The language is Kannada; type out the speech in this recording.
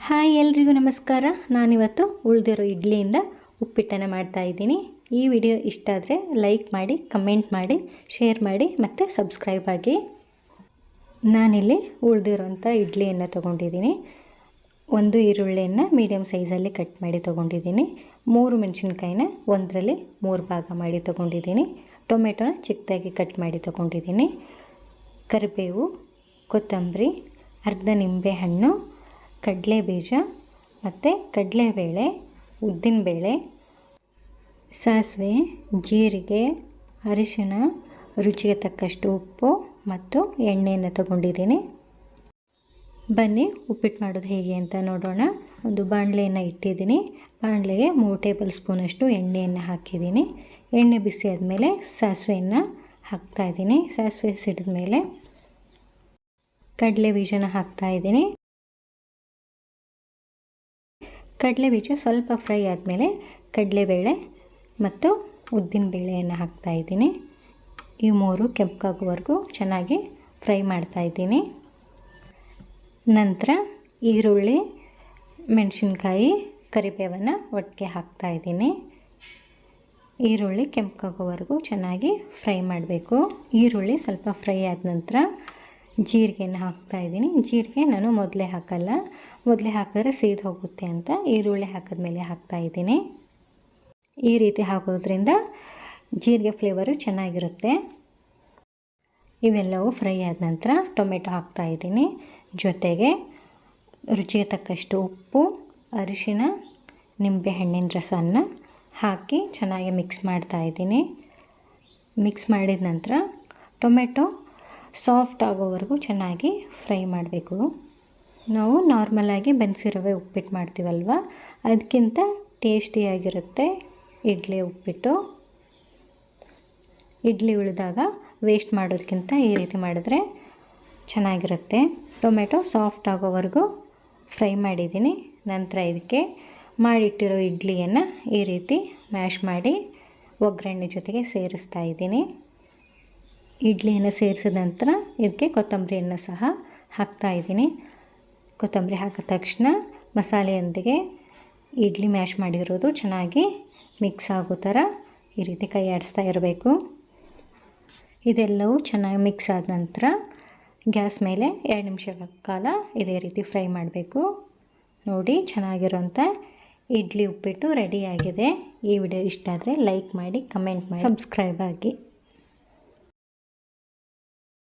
ಹಾಯ್ ಎಲ್ರಿಗೂ ನಮಸ್ಕಾರ. ನಾನಿವತ್ತು ಉಳಿದಿರೋ ಇಡ್ಲಿಯಿಂದ ಉಪ್ಪಿಟ್ಟನ್ನು ಮಾಡ್ತಾಯಿದ್ದೀನಿ. ಈ ವಿಡಿಯೋ ಇಷ್ಟ ಆದರೆ ಲೈಕ್ ಮಾಡಿ, ಕಮೆಂಟ್ ಮಾಡಿ, ಶೇರ್ ಮಾಡಿ ಮತ್ತು ಸಬ್ಸ್ಕ್ರೈಬ್ ಆಗಿ. ನಾನಿಲ್ಲಿ ಉಳಿದಿರೋಂಥ ಇಡ್ಲಿಯನ್ನು ತೊಗೊಂಡಿದ್ದೀನಿ. ಒಂದು ಈರುಳ್ಳಿಯನ್ನು ಮೀಡಿಯಮ್ ಸೈಜಲ್ಲಿ ಕಟ್ ಮಾಡಿ ತೊಗೊಂಡಿದ್ದೀನಿ. 3 ಮೆಣಸಿನ್ಕಾಯಿನ ಒಂದರಲ್ಲಿ 3 ಭಾಗ ಮಾಡಿ ತೊಗೊಂಡಿದ್ದೀನಿ. ಟೊಮೆಟೊನ ಚಿಕ್ಕದಾಗಿ ಕಟ್ ಮಾಡಿ ತೊಗೊಂಡಿದ್ದೀನಿ. ಕರಿಬೇವು, ಕೊತ್ತಂಬರಿ, ಅರ್ಧ ನಿಂಬೆಹಣ್ಣು, ಕಡಲೆಬೀಜ ಮತ್ತು ಕಡಲೆಬೇಳೆ, ಉದ್ದಿನಬೇಳೆ, ಸಾಸಿವೆ, ಜೀರಿಗೆ, ಅರಿಶಿನ, ರುಚಿಗೆ ತಕ್ಕಷ್ಟು ಉಪ್ಪು ಮತ್ತು ಎಣ್ಣೆಯನ್ನು ತಗೊಂಡಿದ್ದೀನಿ. ಬನ್ನಿ ಉಪ್ಪಿಟ್ಟು ಮಾಡೋದು ಹೇಗೆ ಅಂತ ನೋಡೋಣ. ಒಂದು ಬಾಣಲೆಯನ್ನು ಇಟ್ಟಿದ್ದೀನಿ. ಬಾಣಲೆಗೆ 3 ಟೇಬಲ್ ಸ್ಪೂನಷ್ಟು ಎಣ್ಣೆಯನ್ನು ಹಾಕಿದ್ದೀನಿ. ಎಣ್ಣೆ ಬಿಸಿ ಆದಮೇಲೆ ಸಾಸಿವೆಯನ್ನು ಹಾಕ್ತಾಯಿದ್ದೀನಿ. ಸಾಸಿವೆ ಸಿಡಿದ ಮೇಲೆ ಕಡಲೆಬೀಜನ ಹಾಕ್ತಾಯಿದ್ದೀನಿ. ಕಡಲೆಬೀಜ ಸ್ವಲ್ಪ ಫ್ರೈ ಆದಮೇಲೆ ಕಡಲೆಬೇಳೆ ಮತ್ತು ಉದ್ದಿನಬೇಳೆಯನ್ನು ಹಾಕ್ತಾಯಿದ್ದೀನಿ. ಈ 3 ಕೆಂಪಗಾಗುವವರೆಗೂ ಚೆನ್ನಾಗಿ ಫ್ರೈ ಮಾಡ್ತಾಯಿದ್ದೀನಿ. ನಂತರ ಈರುಳ್ಳಿ, ಮೆಣಸಿನ್ಕಾಯಿ, ಕರಿಬೇವನ್ನು ಒಟ್ಟಿಗೆ ಹಾಕ್ತಾಯಿದ್ದೀನಿ. ಈರುಳ್ಳಿ ಕೆಂಪಗಾಗೋವರೆಗೂ ಚೆನ್ನಾಗಿ ಫ್ರೈ ಮಾಡಬೇಕು. ಈರುಳ್ಳಿ ಸ್ವಲ್ಪ ಫ್ರೈ ಆದ ನಂತರ ಜೀರಿಗೆಯನ್ನು ಹಾಕ್ತಾಯಿದ್ದೀನಿ. ಜೀರಿಗೆ ನಾನು ಮೊದಲೇ ಹಾಕಲ್ಲ, ಮೊದಲೇ ಹಾಕಿದ್ರೆ ಸೀದು ಹೋಗುತ್ತೆ ಅಂತ ಈರುಳ್ಳಿ ಹಾಕಿದ್ಮೇಲೆ ಹಾಕ್ತಾಯಿದ್ದೀನಿ. ಈ ರೀತಿ ಹಾಕೋದ್ರಿಂದ ಜೀರಿಗೆ ಫ್ಲೇವರು ಚೆನ್ನಾಗಿರುತ್ತೆ. ಇವೆಲ್ಲವೂ ಫ್ರೈ ಆದ ನಂತರ ಟೊಮೆಟೊ ಹಾಕ್ತಾಯಿದ್ದೀನಿ. ಜೊತೆಗೆ ರುಚಿಗೆ ತಕ್ಕಷ್ಟು ಉಪ್ಪು, ಅರಿಶಿನ, ನಿಂಬೆಹಣ್ಣಿನ ರಸವನ್ನು ಹಾಕಿ ಚೆನ್ನಾಗಿ ಮಿಕ್ಸ್ ಮಾಡ್ತಾಯಿದ್ದೀನಿ. ಮಿಕ್ಸ್ ಮಾಡಿದ ನಂತರ ಟೊಮೆಟೊ ಸಾಫ್ಟ್ ಆಗೋವರೆಗೂ ಚೆನ್ನಾಗಿ ಫ್ರೈ ಮಾಡಬೇಕು. ನಾವು ನಾರ್ಮಲಾಗಿ ಬನ್ಸಿ ರವೆ ಉಪ್ಪಿಟ್ಟು ಮಾಡ್ತೀವಲ್ವ, ಅದಕ್ಕಿಂತ ಟೇಸ್ಟಿಯಾಗಿರುತ್ತೆ ಇಡ್ಲಿ ಉಪ್ಪಿಟ್ಟು. ಇಡ್ಲಿ ಉಳಿದಾಗ ವೇಸ್ಟ್ ಮಾಡೋದಕ್ಕಿಂತ ಈ ರೀತಿ ಮಾಡಿದ್ರೆ ಚೆನ್ನಾಗಿರುತ್ತೆ. ಟೊಮೆಟೊ ಸಾಫ್ಟ್ ಆಗೋವರೆಗೂ ಫ್ರೈ ಮಾಡಿದ್ದೀನಿ. ನಂತರ ಇದಕ್ಕೆ ಮಾಡಿಟ್ಟಿರೋ ಇಡ್ಲಿಯನ್ನು ಈ ರೀತಿ ಮ್ಯಾಶ್ ಮಾಡಿ ಒಗ್ಗರಣೆ ಜೊತೆಗೆ ಸೇರಿಸ್ತಾ ಇದ್ದೀನಿ. ಇಡ್ಲಿಯನ್ನು ಸೇರಿಸಿದ ನಂತರ ಇದಕ್ಕೆ ಕೊತ್ತಂಬರಿಯನ್ನು ಸಹ ಹಾಕ್ತಾಯಿದ್ದೀನಿ. ಕೊತ್ತಂಬರಿ ಹಾಕಿದ ತಕ್ಷಣ ಮಸಾಲೆಯೊಂದಿಗೆ ಇಡ್ಲಿ ಮ್ಯಾಶ್ ಮಾಡಿರೋದು ಚೆನ್ನಾಗಿ ಮಿಕ್ಸ್ ಆಗೋ ಥರ ಈ ರೀತಿ ಕೈ ಆಡಿಸ್ತಾ ಇರಬೇಕು. ಇದೆಲ್ಲವೂ ಚೆನ್ನಾಗಿ ಮಿಕ್ಸ್ ಆದ ನಂತರ ಗ್ಯಾಸ್ ಮೇಲೆ 2 ನಿಮಿಷಗಳ ಕಾಲ ಇದೇ ರೀತಿ ಫ್ರೈ ಮಾಡಬೇಕು. ನೋಡಿ, ಚೆನ್ನಾಗಿರೋಂಥ ಇಡ್ಲಿ ಉಪ್ಪಿಟ್ಟು ರೆಡಿಯಾಗಿದೆ. ಈ ವಿಡಿಯೋ ಇಷ್ಟ ಆದರೆ ಲೈಕ್ ಮಾಡಿ, ಕಮೆಂಟ್ ಮಾಡಿ, ಸಬ್ಸ್ಕ್ರೈಬ್ ಆಗಿ.